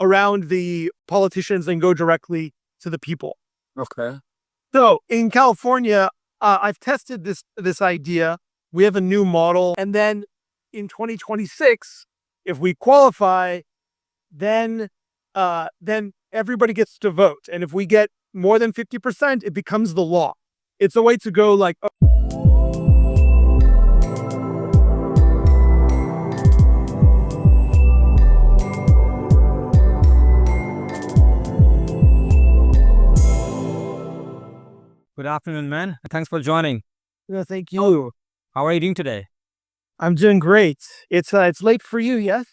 around the politicians and go directly to the people. Okay. So in California, I've tested this idea. We have a new model, and then in 2026, if we qualify, then everybody gets to vote, and if we get more than 50%, it becomes the law. It's a way to go like. Good afternoon, man. Thanks for joining. Thank you. How are you doing today? I'm doing great. It's late for you, yes?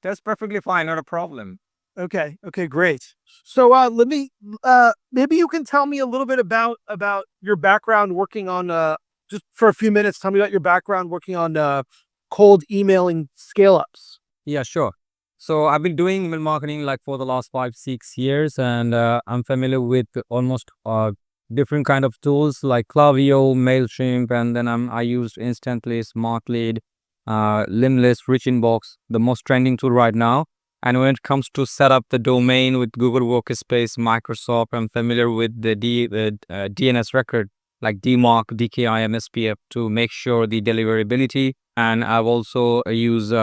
That's perfectly fine. Not a problem. Okay, great. So let me maybe you can tell me a little bit about your background working on just for a few minutes. Tell me about your background working on cold emailing scale ups. Yeah, sure. So I've been doing email marketing like for the last 5, 6 years, and I'm familiar with almost different kind of tools like Klaviyo, Mailchimp, and then I used Instantly, SmartLead, Limlist, Rich Inbox, the most trending tool right now. And when it comes to set up the domain with Google Workspace, Microsoft, I'm familiar with the DNS record like DMARC, DKIM, SPF to make sure the deliverability. And I've also used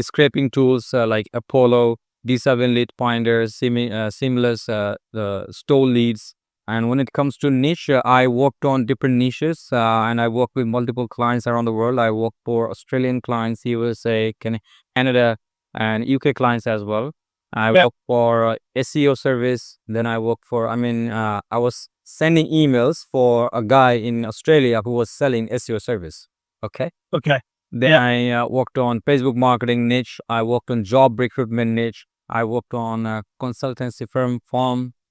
scraping tools like Apollo, D7 Lead Finder, Seamless, the Store Leads. And when it comes to niche, I worked on different niches and I work with multiple clients around the world. I work for Australian clients, USA, Canada, and UK clients as well. I work for SEO service. Then I work for, I was sending emails for a guy in Australia who was selling SEO service. Okay. Okay. Then I worked on Facebook marketing niche. I worked on job recruitment niche. I worked on consultancy firm.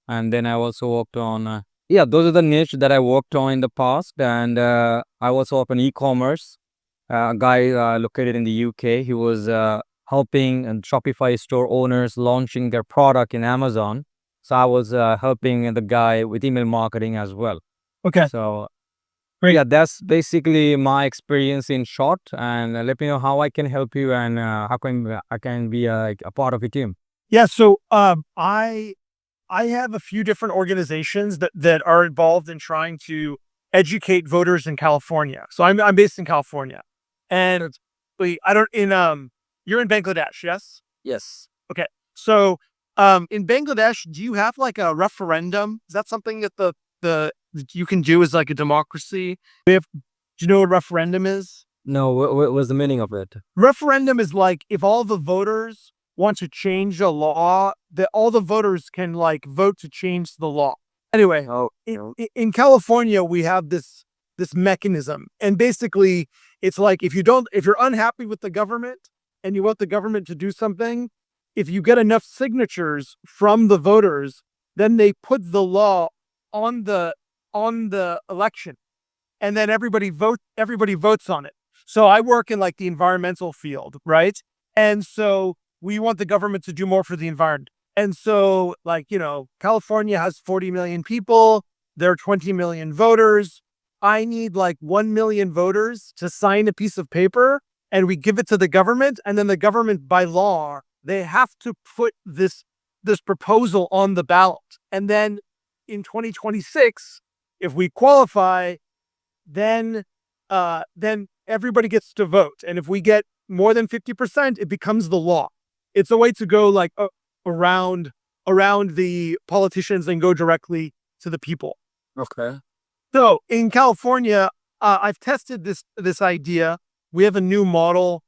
And then I also worked on, those are the niche that I worked on in the past. And I also worked on e-commerce. A guy located in the UK, he was helping Shopify store owners launching their product in Amazon. So I was helping the guy with email marketing as well. Okay. So great. Yeah, that's basically my experience in short. And let me know how I can help you and how I can be a part of your team. Yeah. So I have a few different organizations that are involved in trying to educate voters in California. So I'm based in California, and I don't you're in Bangladesh, yes? Yes. Okay. So in Bangladesh, do you have like a referendum? Is that something that the that you can do as like a democracy? Do you know what referendum is? No, what was the meaning of it? Referendum is like if all the voters want to change a law, that all the voters can like vote to change the law. Anyway, in California, we have this mechanism, and basically, it's like if you're unhappy with the government and you want the government to do something, if you get enough signatures from the voters, then they put the law on the election, and then everybody votes on it. So I work in like the environmental field, right? And so we want the government to do more for the environment. And so, like, California has 40 million people. There are 20 million voters. I need like 1 million voters to sign a piece of paper, and we give it to the government. And then the government, by law, they have to put this proposal on the ballot. And then in 2026, if we qualify, then everybody gets to vote. And if we get more than 50%, it becomes the law. It's a way to go like around the politicians and go directly to the people. Okay. So in California, I've tested this idea. We have a new model.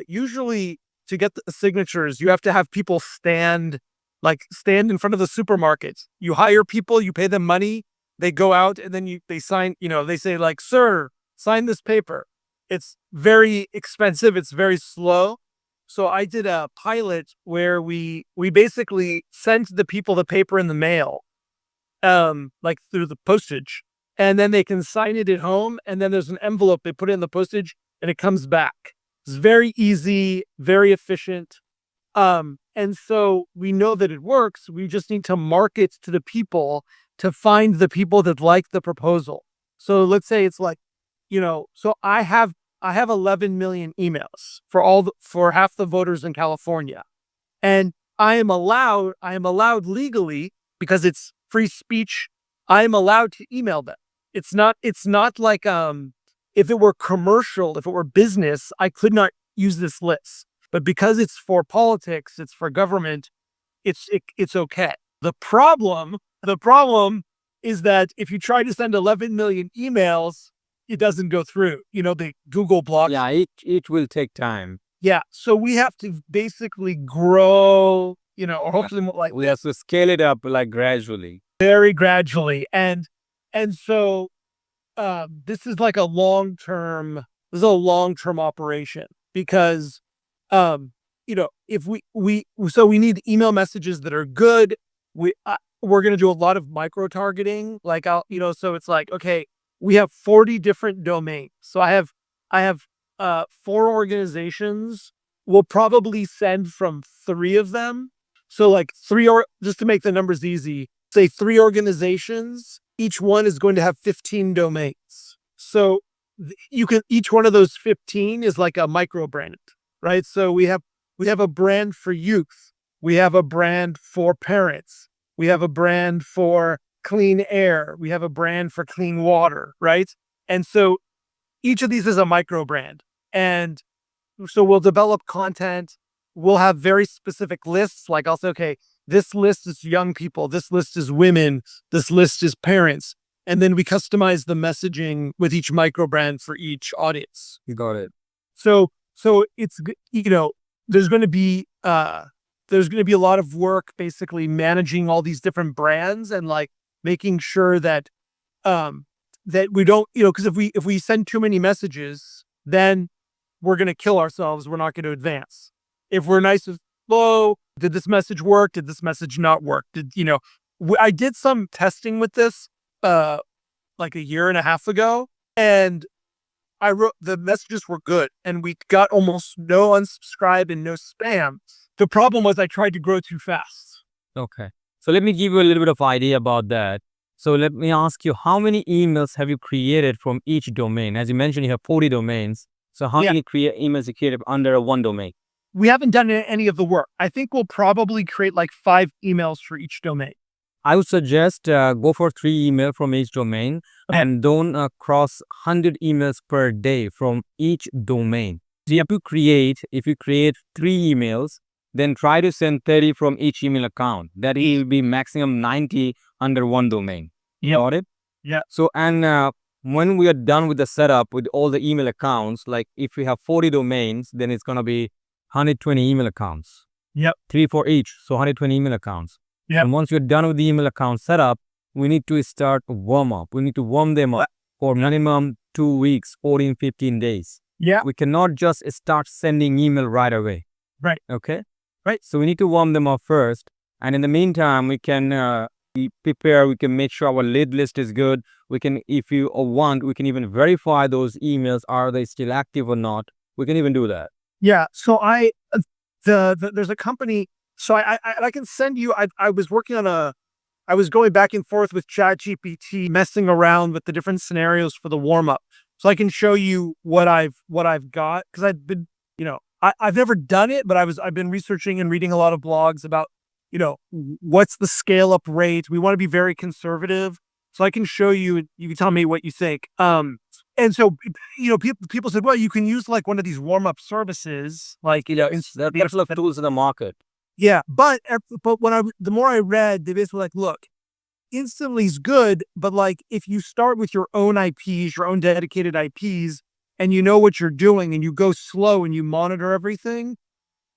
Usually to get the signatures, you have to have people stand in front of the supermarkets. You hire people, you pay them money, they go out, and then they sign, they say like, "Sir, sign this paper." It's very expensive. It's very slow. So I did a pilot where we basically sent the people the paper in the mail, like through the postage, and then they can sign it at home. And then there's an envelope. They put it in the postage, and it comes back. It's very easy, very efficient. And so we know that it works. We just need to market to the people to find the people that like the proposal. So let's say it's like, so I have 11 million emails for half the voters in California. And I am allowed legally, because it's free speech, I am allowed to email them. It's not like, if it were commercial, if it were business, I could not use this list. But because it's for politics, it's for government, it's okay. The problem is that if you try to send 11 million emails, it doesn't go through. The Google blocks. Yeah, it will take time. Yeah, so we have to basically grow, or hopefully like We have to scale it up like gradually. very gradually, and so this is like a long term operation, because if we need email messages that are good. We're going to do a lot of micro targeting, like so it's like, okay, we have 40 different domains. So I have 4 organizations. We'll probably send from 3 of them. So like just to make the numbers easy, say 3 organizations, each one is going to have 15 domains. So each one of those 15 is like a micro brand, right? So we have a brand for youth. We have a brand for parents. We have a brand for clean air. We have a brand for clean water, right? And so each of these is a micro brand. And so we'll develop content. We'll have very specific lists. Like I'll say, okay, this list is young people. This list is women. This list is parents. And then we customize the messaging with each micro brand for each audience. You got it. So it's, there's going to be a lot of work basically managing all these different brands, and like making sure that that we don't, because if we send too many messages, then we're going to kill ourselves. We're not going to advance. If we're nice and slow, did this message work? Did this message not work? I did some testing with this like a year and a half ago, and I wrote, the messages were good, and we got almost no unsubscribe and no spam. The problem was I tried to grow too fast. Okay. So let me give you a little bit of idea about that. So let me ask you, how many emails have you created from each domain? As you mentioned, you have 40 domains. So how many emails you created under one domain? We haven't done any of the work. I think we'll probably create like 5 emails for each domain. I would suggest go for 3 emails from each domain, and don't cross 100 emails per day from each domain. So if you create 3 emails, then try to send 30 from each email account. That will be maximum 90 under one domain. Got it? Yeah. So, and when we are done with the setup with all the email accounts, like if we have 40 domains, then it's going to be 120 email accounts. Yep. 3 for each. So 120 email accounts. Yep. And once you're done with the email account setup, we need to start warm up. We need to warm them up for minimum 2 weeks, 14, 15 days. Yeah. We cannot just start sending email right away. Right. Okay. Right. So we need to warm them up first. And in the meantime, we can prepare, we can make sure our lead list is good. We can, if you want, we can even verify those emails. Are they still active or not? We can even do that. Yeah. So there's a company. So I can send you, I was working on I was going back and forth with ChatGPT, messing around with the different scenarios for the warm up. So I can show you what I've got, because I've been, I've never done it, but I've been researching and reading a lot of blogs about, what's the scale up rate. We want to be very conservative. So I can show you, you can tell me what you think. And so, people said, well, you can use like one of these warm up services, like, There's a lot of tools in the market. Yeah, but the more I read, they basically like, look, Instantly is good, but like if you start with your own IPs, your own dedicated IPs, and you know what you're doing, and you go slow and you monitor everything,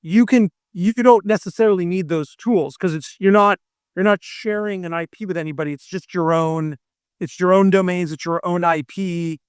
you don't necessarily need those tools, because you're not sharing an IP with anybody. It's just your own domains, it's your own IP.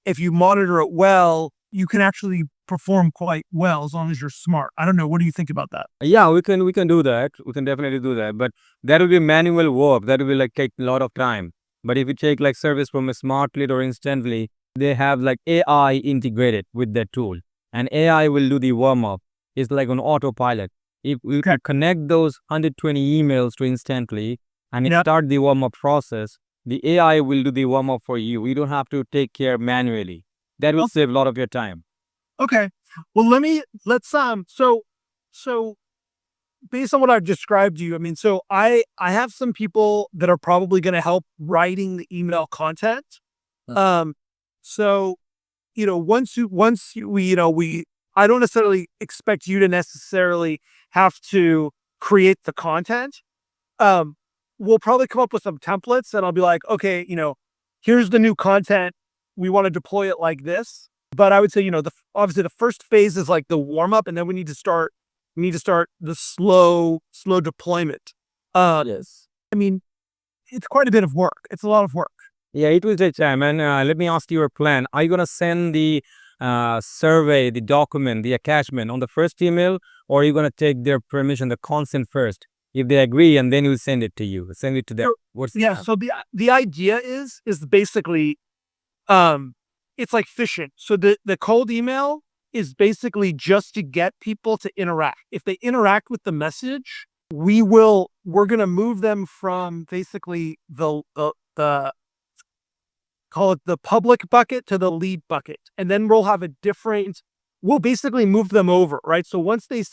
If you monitor it well, you can actually perform quite well as long as you're smart. I don't know. What do you think about that? Yeah, we can do that. We can definitely do that. But that will be manual work. That will like take a lot of time. But if you take like service from a smart lead or instantly, they have like AI integrated with that tool. And AI will do the warm up. It's like an autopilot. If we can connect those 120 emails to instantly and start the warm up process, the AI will do the warm up for you. You don't have to take care manually. That will save a lot of your time. Okay. Well, let's so based on what I've described to you, I mean, so I have some people that are probably going to help writing the email content. Um, so we I don't necessarily expect you to necessarily have to create the content. Um, we'll probably come up with some templates, and I'll be like, okay, here's the new content. We want to deploy it like this. But I would say, obviously the first phase is like the warm up, and then we need to start the slow deployment. Yes. I mean, it's quite a bit of work. It's a lot of work. Yeah, it will take time. And let me ask you your plan. Are you gonna send the survey, the document, the attachment on the first email, or are you gonna take their permission, the consent first? If they agree, and then you send it to you, send it to them. So, What's yeah. So the idea is basically, um, it's like phishing. So the cold email is basically just to get people to interact. If they interact with the message, we're gonna move them from basically the call it the public bucket to the lead bucket. And then we'll basically move them over, right? So once they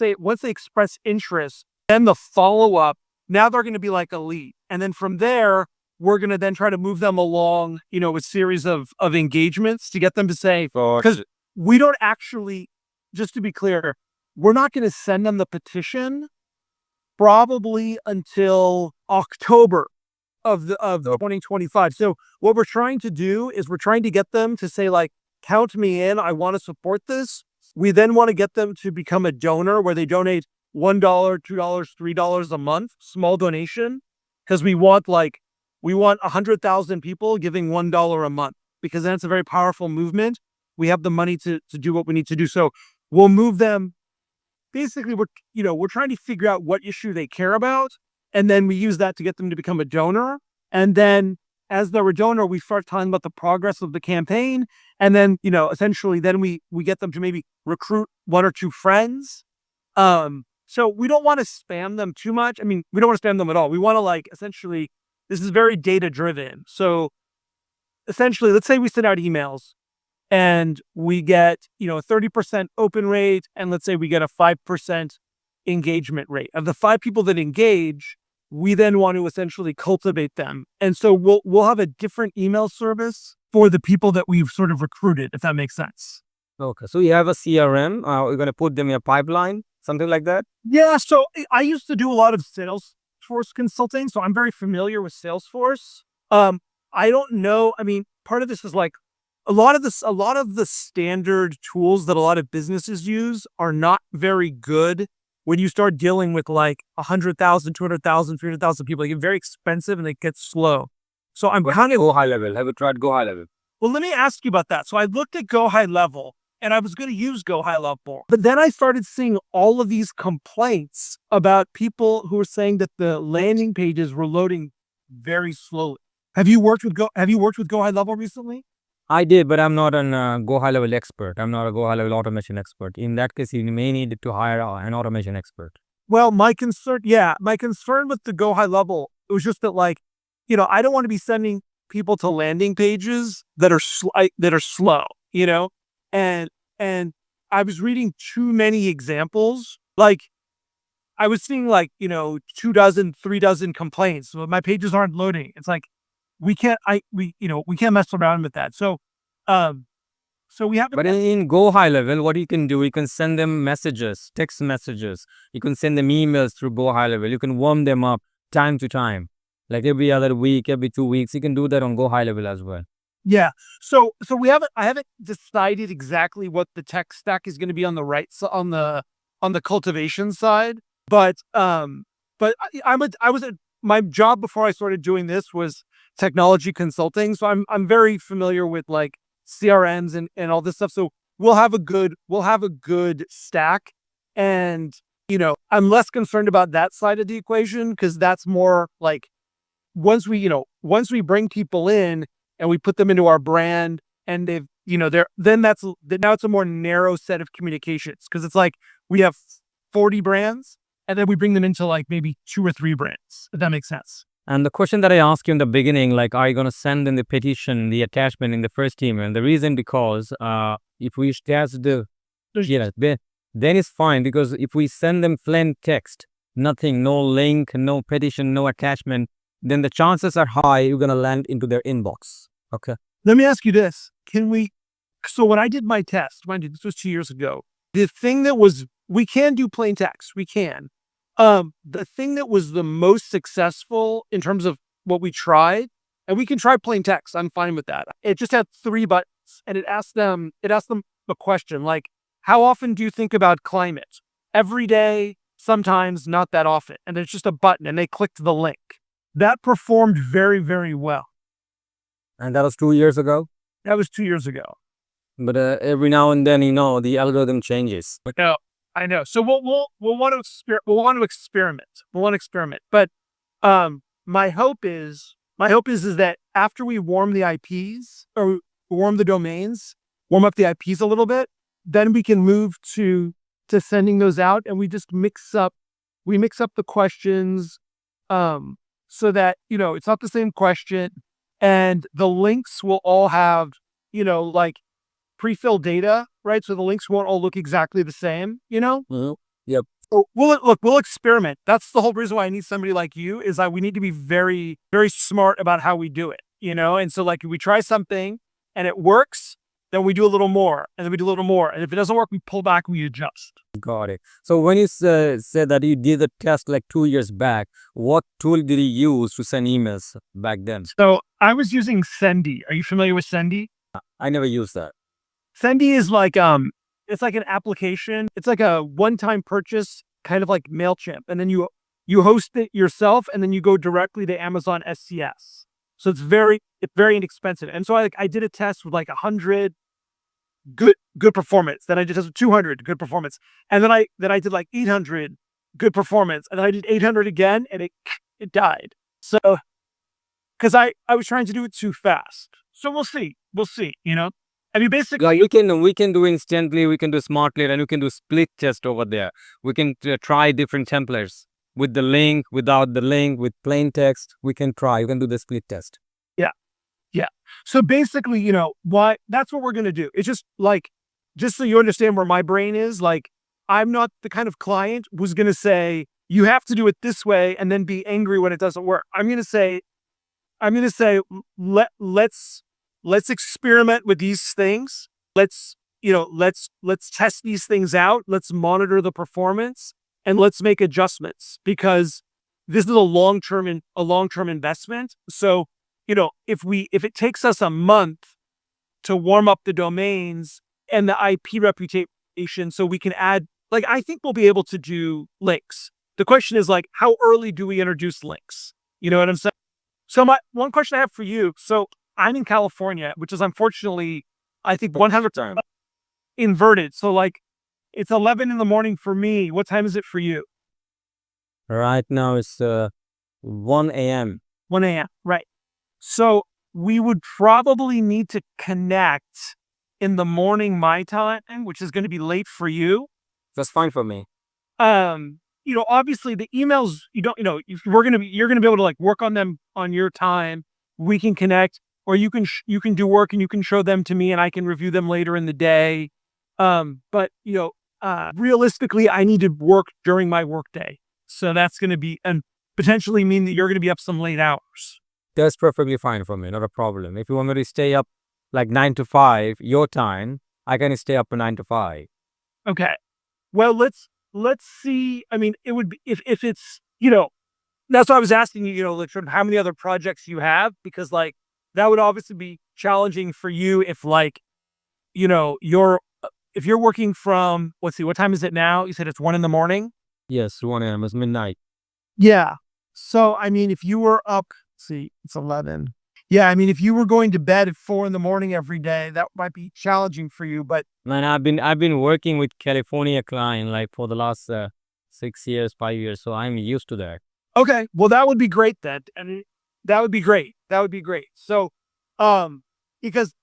express interest, then the follow up, now they're going to be like a lead. And then from there, we're going to then try to move them along, a series of engagements to get them to say, because we don't actually, just to be clear, we're not going to send them the petition probably until October of 2025. So what we're trying to do is we're trying to get them to say, like, count me in, I want to support this. We then want to get them to become a donor where they donate $1, $2, $3 a month, small donation, because we want 100,000 people giving $1 a month, because then it's a very powerful movement. We have the money to do what we need to do. So we'll move them. Basically, we're trying to figure out what issue they care about, and then we use that to get them to become a donor. And then as they're a donor, we start talking about the progress of the campaign. And then, essentially then we get them to maybe recruit one or two friends. So we don't want to spam them too much. I mean, we don't want to spam them at all. We want to essentially, this is very data driven. So essentially, let's say we send out emails and we get, a 30% open rate, and let's say we get a 5% engagement rate. Of the 5 people that engage, we then want to essentially cultivate them. And so we'll have a different email service for the people that we've sort of recruited, if that makes sense. Okay, so you have a CRM. We're gonna put them in a pipeline, something like that. Yeah, so I used to do a lot of Salesforce consulting, so I'm very familiar with Salesforce. I don't know. I mean, part of this is like a lot of the standard tools that a lot of businesses use are not very good. When you start dealing with like 100,000, 200,000, 300,000 people, they get very expensive and they get slow. So I'm kind of Go high level. Have you tried Go High Level? Well, let me ask you about that. So I looked at Go High Level, and I was going to use Go High Level, but then I started seeing all of these complaints about people who were saying that the landing pages were loading very slowly. Have you worked with Go High Level recently? I did, but I'm not an Go High Level expert. I'm not a Go High Level automation expert. In that case, you may need to hire an automation expert. Well, my concern with the Go High Level, it was just that, I don't want to be sending people to landing pages that are slow, and I was reading too many examples. Like I was seeing 2 dozen, 3 dozen complaints. So my pages aren't loading. It's like, we can't mess around with that. So we have to. But in Go High Level, what you can do, you can send them messages, text messages. You can send them emails through Go High Level. You can warm them up time to time, like every other week, every 2 weeks. You can do that on Go High Level as well. Yeah. So I haven't decided exactly what the tech stack is going to be on the right, so on the cultivation side, but my job before I started doing this was technology consulting. So I'm very familiar with like CRMs and all this stuff. So we'll have a good stack, and I'm less concerned about that side of the equation, because that's more like once we bring people in and we put them into our brand, and they've now it's a more narrow set of communications, because it's like we have 40 brands, and then we bring them into like maybe 2 or 3 brands, if that makes sense. And the question that I asked you in the beginning, like, are you going to send in the petition, the attachment in the first email? And the reason, because if we attach then it's fine, because if we send them plain text, nothing, no link, no petition, no attachment, then the chances are high you're gonna land into their inbox. Okay. Let me ask you this. So when I did my test, mind you, this was 2 years ago, the thing that was, we can do plain text. We can. The thing that was the most successful in terms of what we tried, and we can try plain text. I'm fine with that. It just had 3 buttons and it asked them a question like, how often do you think about climate? Every day, sometimes, not that often. And there's just a button and they clicked the link. That performed very, very well. And that was 2 years ago. That was 2 years ago. But every now and then, the algorithm changes. But No, I know. So we'll want to experiment. We'll want to experiment. But my hope is that after we warm the IPs or warm the domains, warm up the IPs a little bit, then we can move to sending those out, and we just mix up the questions so that it's not the same question, and the links will all have like pre-filled data, right? So the links won't all look exactly the same, Mhm. Yep. So we'll experiment. That's the whole reason why I need somebody like you, is that we need to be very, very smart about how we do it, And so like if we try something and it works, then we do a little more, and then we do a little more. And if it doesn't work, we pull back and we adjust. Got it. So when you said that you did the test like 2 years back, what tool did you use to send emails back then? So I was using Sendy. Are you familiar with Sendy? I never used that. Sendy is like it's like an application. It's like a one-time purchase, kind of like MailChimp, and then you host it yourself, and then you go directly to Amazon SCS. So it's very inexpensive. And so I did a test with like 100 good performance. Then I did a test with 200 good performance, and then I did like 800 good performance, and then I did 800 again, and it died. So because I was trying to do it too fast. So we'll see. I mean, basically, We can do instantly, we can do smartly, and we can do split test over there. We can try different templates with the link, without the link, with plain text. We can do the split test. yeah. So basically, why that's what we're gonna do. It's just so you understand where my brain is. Like, I'm not the kind of client who's gonna say you have to do it this way and then be angry when it doesn't work. I'm gonna say, let's experiment with these things. Let's test these things out. Let's monitor the performance, and let's make adjustments, because this is a long-term investment. So, if it takes us a month to warm up the domains and the IP reputation, so we can add, like, I think we'll be able to do links. The question is, like, how early do we introduce links? You know what I'm saying? So one question I have for you. So I'm in California, which is unfortunately, I think 100% inverted. So like it's 11 in the morning for me. What time is it for you? Right now it's 1 a.m. 1 a.m. Right. So we would probably need to connect in the morning my time, which is going to be late for you. That's fine for me. Obviously the emails, you're going to be able to like work on them on your time. We can connect, or you can do work and you can show them to me and I can review them later in the day. But realistically, I need to work during my workday. So that's going to be, and potentially mean that you're going to be up some late hours. That's perfectly fine for me. Not a problem. If you want me to stay up like 9 to 5, your time, I can stay up to 9 to 5. Okay. Well, let's see. I mean, it would be, if it's, that's why I was asking you, like, sort of how many other projects you have, because like, that would obviously be challenging for you if like, if you're working from, let's see, what time is it now? You said it's 1 a.m. Yes, 1 a.m. It's midnight. Yeah. So, I mean, if you were up, see, it's 11. Yeah. I mean, if you were going to bed at 4 a.m. every day, that might be challenging for you, but. Man, I've been working with California client like for the last 6 years, 5 years. So I'm used to that. Okay. Well, that would be great then. And that would be great. So, because,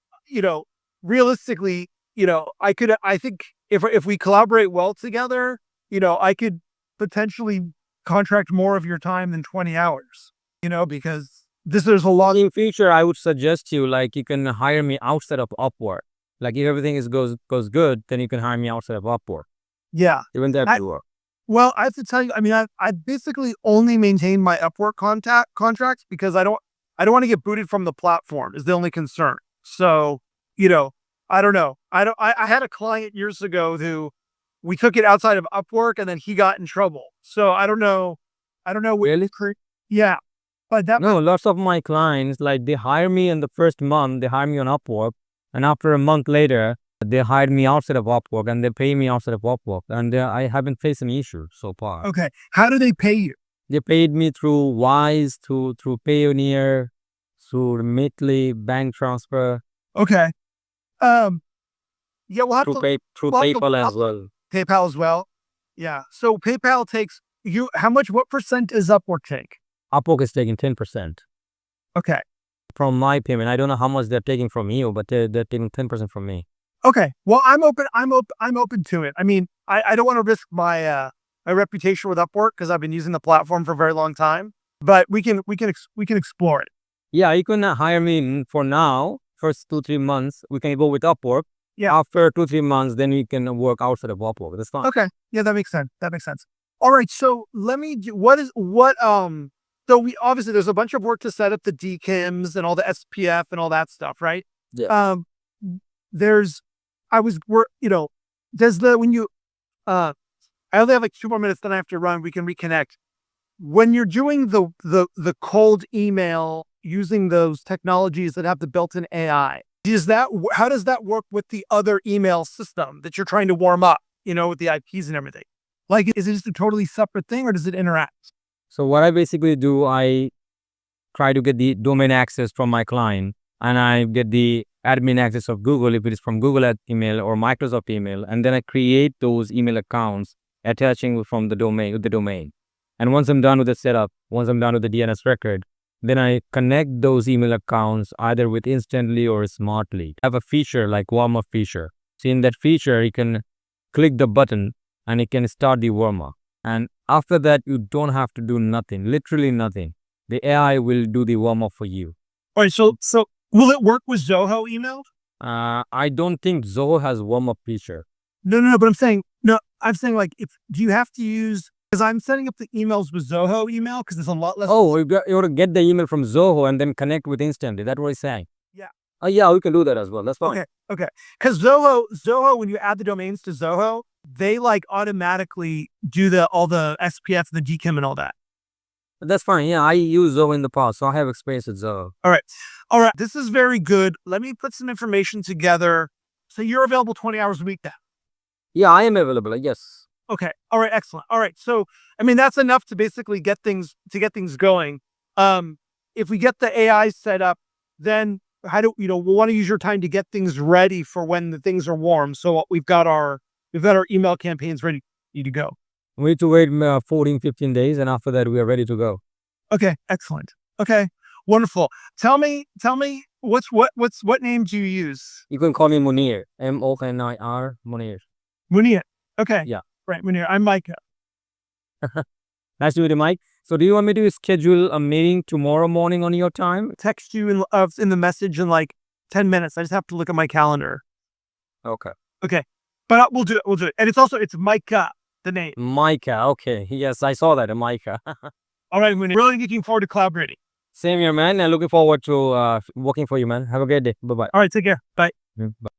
realistically, I think if we collaborate well together, I could potentially contract more of your time than 20 hours, because there's a lot. In future, I would suggest you, like, you can hire me outside of Upwork. Like, if everything goes good, then you can hire me outside of Upwork. Yeah. Even that will work. Well, I have to tell you, I mean, I basically only maintain my Upwork contracts because I don't want to get booted from the platform is the only concern. So, you know, I don't know. I had a client years ago who we took it outside of Upwork and then he got in trouble. So I don't know what Really? yeah. But that No, lots of my clients, like they hire me in the first month, they hire me on Upwork, and after a month later, they hired me outside of Upwork and they pay me outside of Upwork, and I haven't faced any issue so far. okay. How do they pay you? They paid me through Wise, through Payoneer, through Remitly, bank transfer, Okay. Um yeah, through we'll have to PayPal as well. PayPal as well. Yeah. So PayPal takes you how much what percent does Upwork take? Upwork is taking 10% Okay. from my payment. I don't know how much they're taking from you, but they're taking 10% from me. Okay. Well, I'm open to it. I mean, I don't want to risk my reputation with Upwork because I've been using the platform for a very long time. But we can explore it. Yeah, you can hire me for now, first 2-3 months. We can go with Upwork. Yeah. After 2-3 months, then we can work outside of Upwork. That's fine. Okay. Yeah, that makes sense. That makes sense. All right. So let me do what. So we obviously there's a bunch of work to set up the DKIMs and all the SPF and all that stuff, right? Yeah. There's I was work you know does the when you I only have like 2 more minutes, then I have to run. We can reconnect. When you're doing the cold email using those technologies that have the built-in AI, how does that work with the other email system that you're trying to warm up? With the IPs and everything. Like, is it just a totally separate thing, or does it interact? So what I basically do, I try to get the domain access from my client, and I get the admin access of Google if it is from Google email or Microsoft email, and then I create those email accounts attaching from the domain with the domain. And once I'm done with the setup, once I'm done with the DNS record, then I connect those email accounts either with Instantly or Smartly. I have a feature like warm up feature. So in that feature, you can click the button and it can start the warm up. And after that, you don't have to do nothing, literally nothing. The AI will do the warm up for you. All right. So will it work with Zoho email? I don't think Zoho has warm up feature. No. But I'm saying like, if do you have to use? Because I'm setting up the emails with Zoho email because there's a lot less. Oh, you got to get the email from Zoho and then connect with Instantly. That's what he's saying. Yeah. Oh, yeah, we can do that as well. That's fine. Okay. Because Zoho, when you add the domains to Zoho, they like automatically do all the SPF and the DKIM and all that. That's fine. Yeah, I used Zoho in the past, so I have experience with Zoho. All right. This is very good. Let me put some information together. So you're available 20 hours a week now. Yeah, I am available. Yes. Okay. All right. Excellent. All right. So, I mean, that's enough to basically get things going. If we get the AI set up, then we'll want to use your time to get things ready for when the things are warm. So we've got our email campaigns ready to go. We need to wait 14, 15 days, and after that, we are ready to go. Okay. Excellent. Okay. Wonderful. Tell me what name do you use? You can call me Munir. Monir. Munir. Munir. Okay. Yeah. Right. Munir. I'm Micah. Nice to meet you, Mike. So do you want me to schedule a meeting tomorrow morning on your time? Text you in the message in like 10 minutes. I just have to look at my calendar. Okay. Okay. But we'll do it. And it's Micah, the name. Micah. Okay. Yes, I saw that. Micah. All right, Munir. Really looking forward to collaborating. Same here, man. And looking forward to working for you, man. Have a great day. Bye-bye. All right. Take care. Bye. Bye.